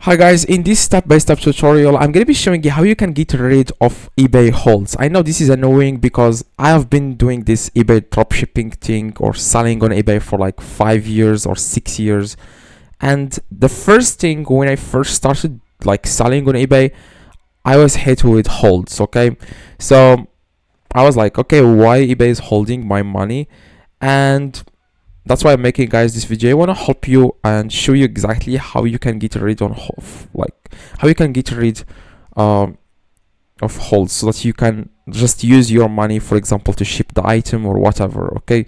Hi guys, in this step-by-step tutorial, I'm going to be showing you how you can get rid of eBay holds. I know this is annoying because I have been doing this eBay dropshipping thing or selling on eBay for like 5 years or 6 years. And the first thing when I first started like selling on eBay, I was hit with holds, okay? So I was like, okay, why eBay is holding my money? And that's why I'm making guys this video. I want to help you and show you exactly how you can get rid of how you can get rid of holds so that you can just use your money, for example, to ship the item or whatever. Okay,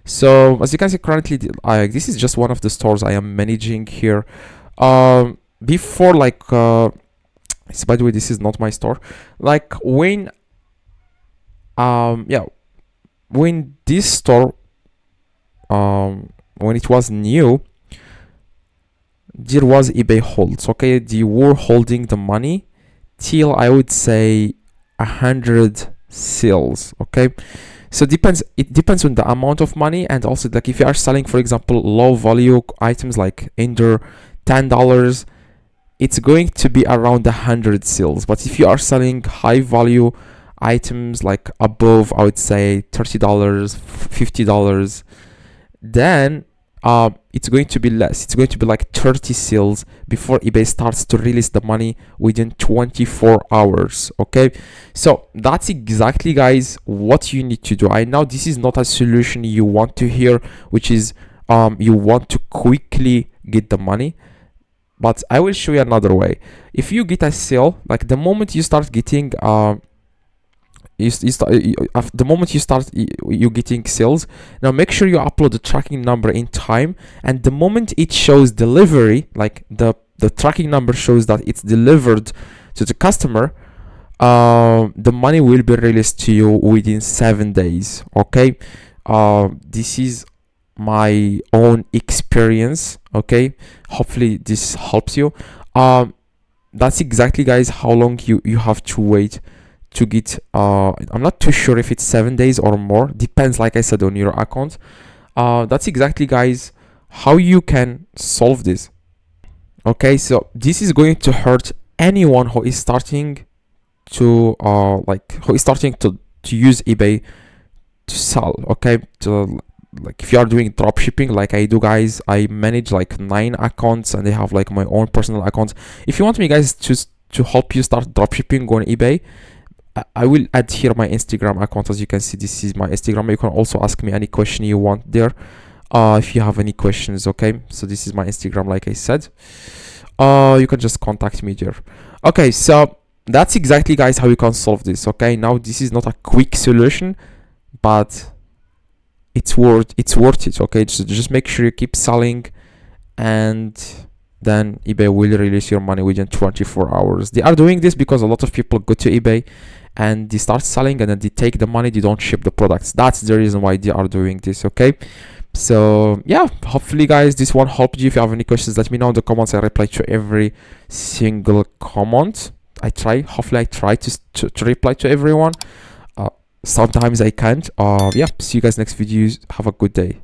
so as you can see currently, this is just one of the stores I am managing here. Before so by the way, this is not my store. Like when when this store when it was new, there was eBay holds. Okay, they were holding the money till I would say 100 sales. Okay, so it depends on the amount of money, and also like if you are selling, for example, low value items like under $10, it's going to be around 100 sales. But if you are selling high value items like above, I would say $30, $50, then it's going to be less. It's going to be like 30 sales before eBay starts to release the money within 24 hours. Okay, so that's exactly, guys, what you need to do. I know this is not a solution you want to hear, which is you want to quickly get the money, but I will show you another way. If you get a sale, like the moment you start getting the moment you start you getting sales, now make sure you upload the tracking number in time, and the moment it shows delivery, like the tracking number shows that it's delivered to the customer, the money will be released to you within 7 days. Okay, this is my own experience. Okay, hopefully this helps you. That's exactly, guys, how long you have to wait to get I'm not too sure if it's 7 days or more, depends, like I said, on your account. That's exactly, guys, how you can solve this. Okay, so this is going to hurt anyone who is starting to to use eBay to sell. Okay, to like if you are doing drop shipping like I do, guys, I manage like 9 accounts and I have like my own personal accounts. If you want me, guys, to help you start drop shipping on eBay, I will add here my Instagram account. As you can see, this is my Instagram. You can also ask me any question you want there, if you have any questions. Okay, so this is my Instagram, like I said. You can just contact me there. Okay, so that's exactly, guys, how you can solve this. Okay, now this is not a quick solution, but it's worth it. Okay, so just make sure you keep selling, and then eBay will release your money within 24 hours. They are doing this because a lot of people go to eBay and they start selling, and then they take the money, they don't ship the products. That's the reason why they are doing this. Okay, so yeah, hopefully, guys, this one helped you. If you have any questions, let me know in the comments. I reply to every single comment. Hopefully I try to reply to everyone. Sometimes I can't. Yeah, see you guys next videos. Have a good day.